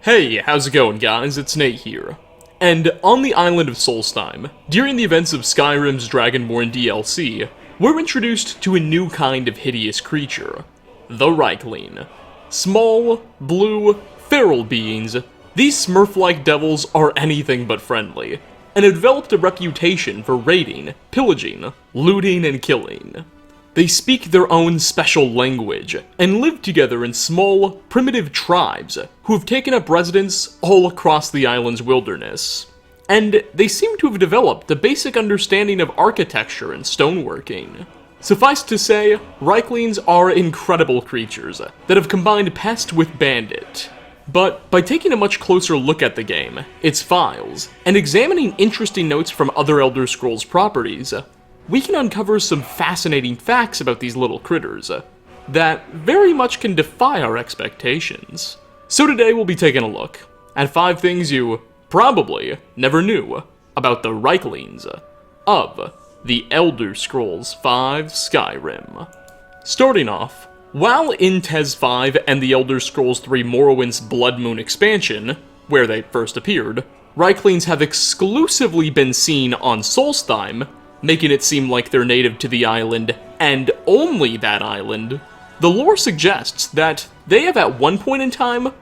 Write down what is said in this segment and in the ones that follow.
Hey, how's it going guys? It's Nate here. And on the island of Solstheim, during the events of Skyrim's Dragonborn DLC, we're introduced to a new kind of hideous creature, the Riekling. Small, blue, feral beings, these smurf-like devils are anything but friendly, and have developed a reputation for raiding, pillaging, looting, and killing. They speak their own special language, and live together in small, primitive tribes who have taken up residence all across the island's wilderness. And they seem to have developed a basic understanding of architecture and stoneworking. Suffice to say, Rieklings are incredible creatures that have combined pest with bandit. But by taking a much closer look at the game, its files, and examining interesting notes from other Elder Scrolls properties, we can uncover some fascinating facts about these little critters that very much can defy our expectations. So today we'll be taking a look at 5 things you probably never knew about the Rieklings of the Elder Scrolls V Skyrim. Starting off, while in TES 5 and the Elder Scrolls 3 Morrowind's Blood Moon expansion, where they first appeared, Rieklings have exclusively been seen on Solstheim, making it seem like they're native to the island, and only that island, the lore suggests that they have at one point in time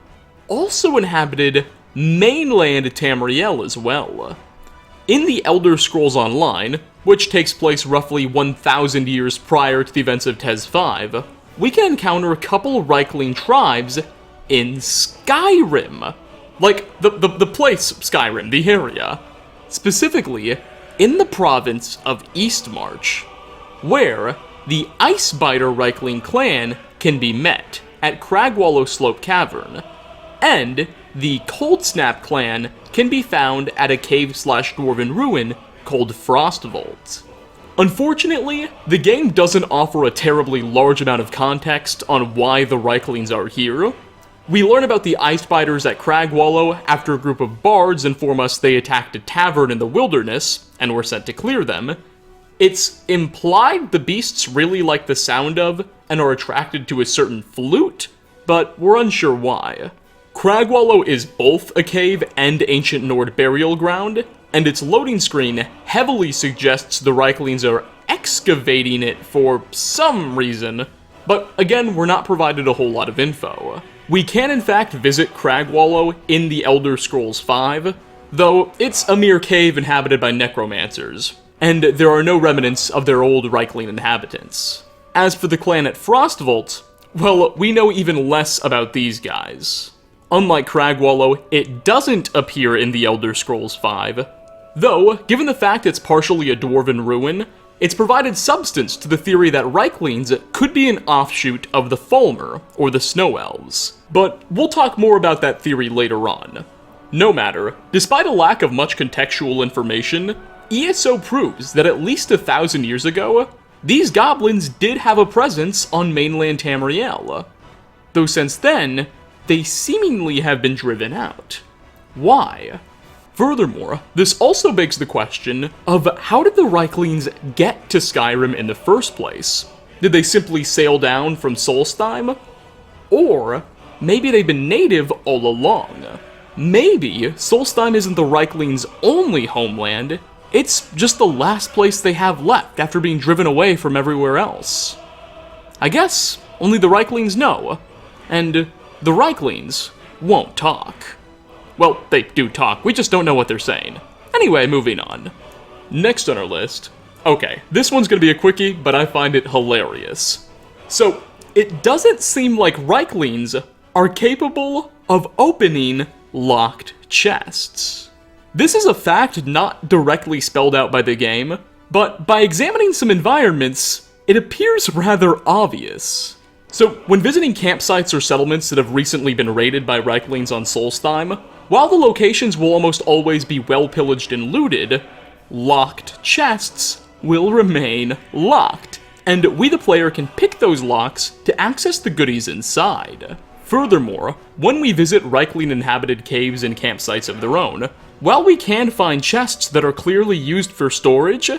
also inhabited mainland Tamriel as well. In the Elder Scrolls Online, which takes place roughly 1,000 years prior to the events of TES 5, we can encounter a couple Riekling tribes in Skyrim. Like, the place Skyrim, the area. Specifically, in the province of Eastmarch, where the Icebiter Riekling clan can be met at Cragwallow Slope Cavern, and the Coldsnap clan can be found at a cave/dwarven ruin called Frostvault. Unfortunately, the game doesn't offer a terribly large amount of context on why the Rieklings are here. We learn about the Icebiters at Cragwallow after a group of bards inform us they attacked a tavern in the wilderness and were sent to clear them. It's implied the beasts really like the sound of and are attracted to a certain flute, but we're unsure why. Cragwallow is both a cave and ancient Nord burial ground, and its loading screen heavily suggests the Rieklings are excavating it for some reason, but again, we're not provided a whole lot of info. We can in fact visit Cragwallow in the Elder Scrolls V, though it's a mere cave inhabited by necromancers, and there are no remnants of their old Riekling inhabitants. As for the clan at Frostvault, well, we know even less about these guys. Unlike Cragwallow, it doesn't appear in the Elder Scrolls V, though, given the fact it's partially a dwarven ruin, it's provided substance to the theory that Rieklings could be an offshoot of the Falmer, or the Snow Elves. But we'll talk more about that theory later on. No matter, despite a lack of much contextual information, ESO proves that at least 1,000 years ago, these goblins did have a presence on mainland Tamriel. Though since then, they seemingly have been driven out. Why? Furthermore, this also begs the question of how did the Rieklings get to Skyrim in the first place? Did they simply sail down from Solstheim? Or maybe they've been native all along. Maybe Solstheim isn't the Rieklings' only homeland, it's just the last place they have left after being driven away from everywhere else. I guess only the Rieklings know, and the Rieklings won't talk. Well, they do talk, we just don't know what they're saying. Anyway, moving on. Next on our list, okay, this one's gonna be a quickie, but I find it hilarious. So, it doesn't seem like Rieklings are capable of opening locked chests. This is a fact not directly spelled out by the game, but by examining some environments, it appears rather obvious. So, when visiting campsites or settlements that have recently been raided by Rieklings on Solstheim, while the locations will almost always be well pillaged and looted, locked chests will remain locked, and we the player can pick those locks to access the goodies inside. Furthermore, when we visit Riekling-inhabited caves and campsites of their own, while we can find chests that are clearly used for storage,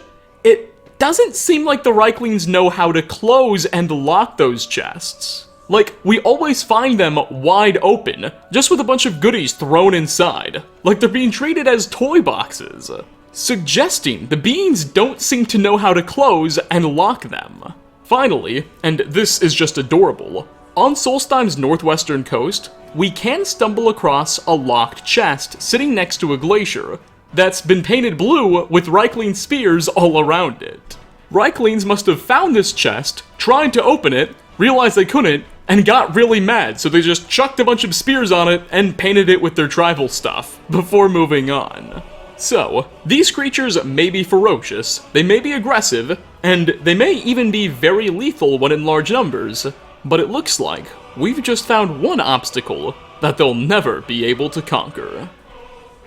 it doesn't seem like the Rieklings know how to close and lock those chests. Like, we always find them wide open, just with a bunch of goodies thrown inside, like they're being treated as toy boxes, suggesting the beings don't seem to know how to close and lock them. Finally, and this is just adorable, on Solstheim's northwestern coast, we can stumble across a locked chest sitting next to a glacier that's been painted blue with Riekling spears all around it. Rieklings must have found this chest, tried to open it, realized they couldn't, and got really mad, so they just chucked a bunch of spears on it and painted it with their tribal stuff, before moving on. So, these creatures may be ferocious, they may be aggressive, and they may even be very lethal when in large numbers, but it looks like we've just found one obstacle that they'll never be able to conquer.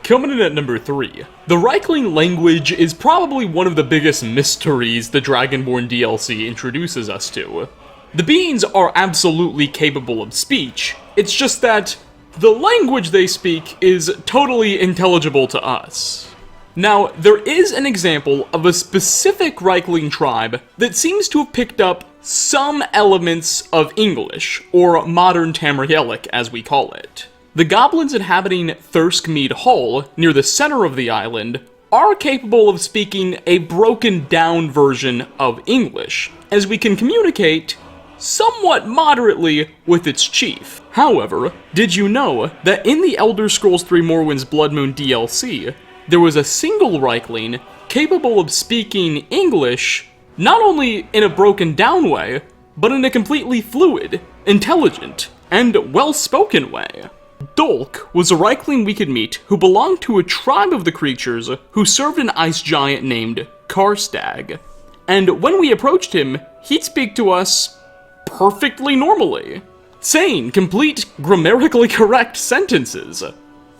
Coming in at number 3, the Riekling language is probably one of the biggest mysteries the Dragonborn DLC introduces us to. The beings are absolutely capable of speech, it's just that the language they speak is totally intelligible to us. Now, there is an example of a specific Riekling tribe that seems to have picked up some elements of English, or modern Tamrielic as we call it. The goblins inhabiting Thirskmead Hall, near the center of the island, are capable of speaking a broken down version of English, as we can communicate somewhat moderately with its chief. However, did you know that in the Elder Scrolls III Morrowind's Blood Moon DLC, there was a single Riekling capable of speaking English not only in a broken down way, but in a completely fluid, intelligent, and well-spoken way? Dolk was a Riekling we could meet who belonged to a tribe of the creatures who served an ice giant named Karstag. And when we approached him, he'd speak to us perfectly normally, saying complete grammatically correct sentences.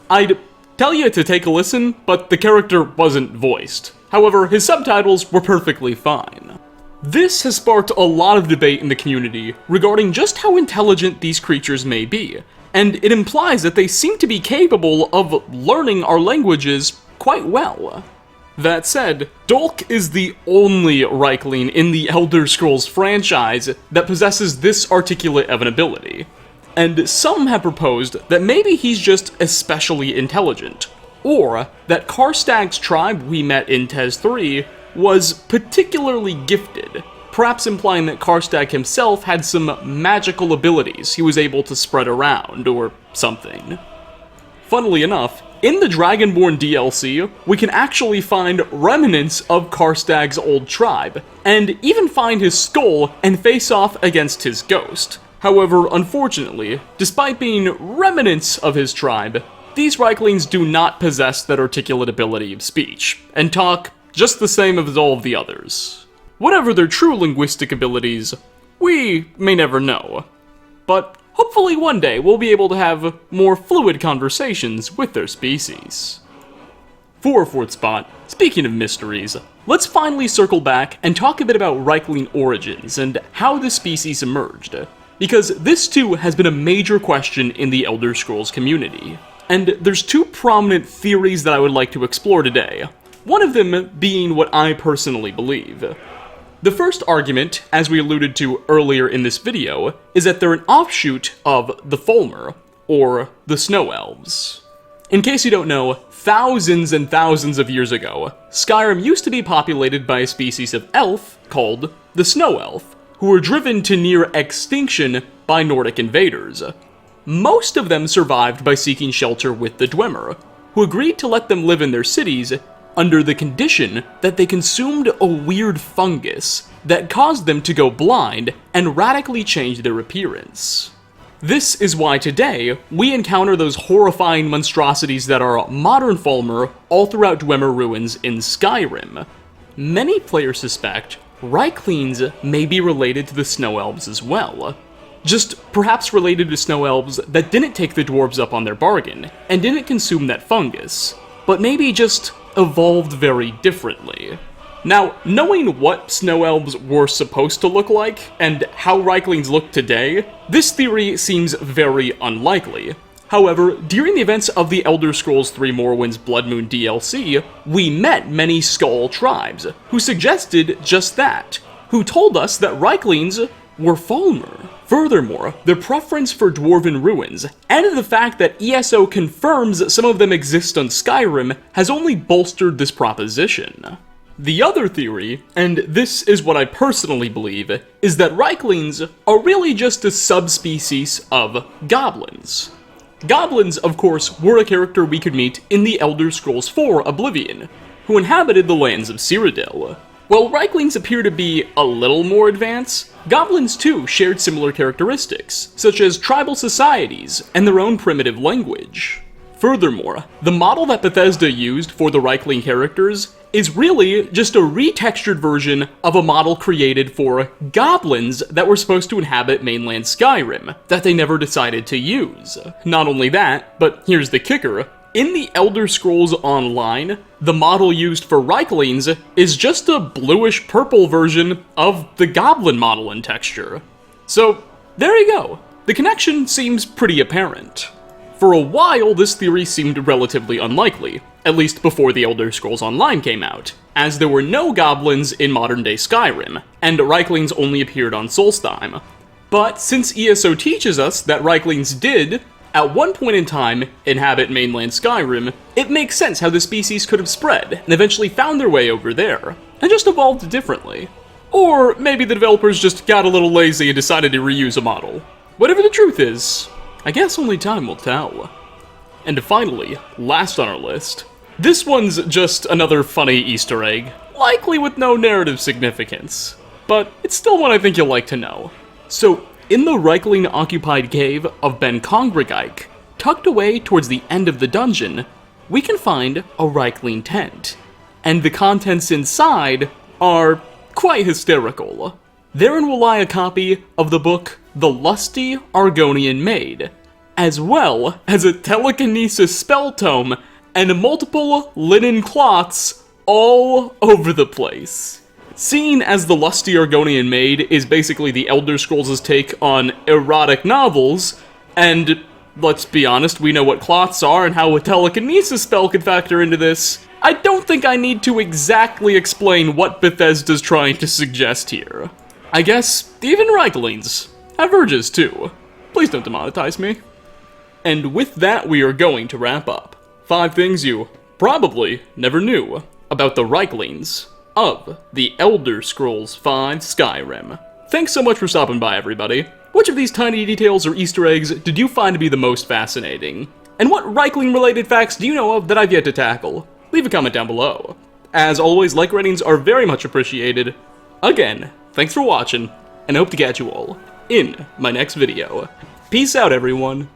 I'd tell you to take a listen, but the character wasn't voiced. However, his subtitles were perfectly fine. This has sparked a lot of debate in the community regarding just how intelligent these creatures may be, and it implies that they seem to be capable of learning our languages quite well. That said, Dolk is the only Riekling in the Elder Scrolls franchise that possesses this articulate of an ability, and some have proposed that maybe he's just especially intelligent, or that Karstag's tribe we met in Tez 3 was particularly gifted, perhaps implying that Karstag himself had some magical abilities he was able to spread around, or something. Funnily enough, in the Dragonborn DLC, we can actually find remnants of Karstag's old tribe, and even find his skull and face off against his ghost. However, unfortunately, despite being remnants of his tribe, these Rieklings do not possess that articulate ability of speech, and talk just the same as all of the others. Whatever their true linguistic abilities, we may never know. But hopefully one day we'll be able to have more fluid conversations with their species. For our 4th spot, speaking of mysteries, let's finally circle back and talk a bit about Riekling origins and how the species emerged, because this too has been a major question in the Elder Scrolls community. And there's 2 prominent theories that I would like to explore today, one of them being what I personally believe. The first argument, as we alluded to earlier in this video, is that they're an offshoot of the Folmer, or the Snow Elves. In case you don't know, thousands and thousands of years ago, Skyrim used to be populated by a species of elf called the Snow Elf, who were driven to near extinction by Nordic invaders. Most of them survived by seeking shelter with the Dwemer, who agreed to let them live in their cities under the condition that they consumed a weird fungus that caused them to go blind and radically change their appearance. This is why today, we encounter those horrifying monstrosities that are modern Folmer all throughout Dwemer ruins in Skyrim. Many players suspect Rieklings may be related to the Snow Elves as well. Just perhaps related to Snow Elves that didn't take the dwarves up on their bargain, and didn't consume that fungus, but maybe just evolved very differently. Now, knowing what Snow Elves were supposed to look like, and how Rieklings look today, this theory seems very unlikely. However, during the events of the Elder Scrolls III Morrowind's Blood Moon DLC, we met many Skull tribes, who suggested just that, who told us that Rieklings were Folmer. Furthermore, the preference for dwarven ruins, and the fact that ESO confirms some of them exist on Skyrim, has only bolstered this proposition. The other theory, and this is what I personally believe, is that Rieklings are really just a subspecies of goblins. Goblins, of course, were a character we could meet in the Elder Scrolls IV Oblivion, who inhabited the lands of Cyrodiil. While Rieklings appear to be a little more advanced, goblins too shared similar characteristics, such as tribal societies and their own primitive language. Furthermore, the model that Bethesda used for the Riekling characters is really just a retextured version of a model created for goblins that were supposed to inhabit mainland Skyrim, that they never decided to use. Not only that, but here's the kicker, in the Elder Scrolls Online, the model used for Rieklings is just a bluish-purple version of the goblin model in texture. So, there you go. The connection seems pretty apparent. For a while, this theory seemed relatively unlikely, at least before the Elder Scrolls Online came out, as there were no goblins in modern-day Skyrim, and Rieklings only appeared on Solstheim. But since ESO teaches us that Rieklings did, at one point in time, inhabit mainland Skyrim, it makes sense how the species could have spread and eventually found their way over there, and just evolved differently. Or maybe the developers just got a little lazy and decided to reuse a model. Whatever the truth is, I guess only time will tell. And finally, last on our list, this one's just another funny Easter egg, likely with no narrative significance, but it's still one I think you'll like to know. So, in the Riekling-occupied cave of Ben Congregike, tucked away towards the end of the dungeon, we can find a Riekling tent, and the contents inside are quite hysterical. Therein will lie a copy of the book The Lusty Argonian Maid, as well as a telekinesis spell tome and multiple linen cloths all over the place. Seen as the Lusty Argonian Maid is basically the Elder Scrolls' take on erotic novels, and let's be honest, we know what cloths are and how a telekinesis spell could factor into this, I don't think I need to exactly explain what Bethesda's trying to suggest here. I guess even Rieklings have urges too. Please don't demonetize me. And with that, we are going to wrap up 5 things you probably never knew about the Rieklings of the Elder Scrolls V Skyrim. Thanks so much for stopping by, everybody. Which of these tiny details or Easter eggs did you find to be the most fascinating? And what Riekling-related facts do you know of that I've yet to tackle? Leave a comment down below. As always, like ratings are very much appreciated. Again, thanks for watching, and I hope to catch you all in my next video. Peace out, everyone.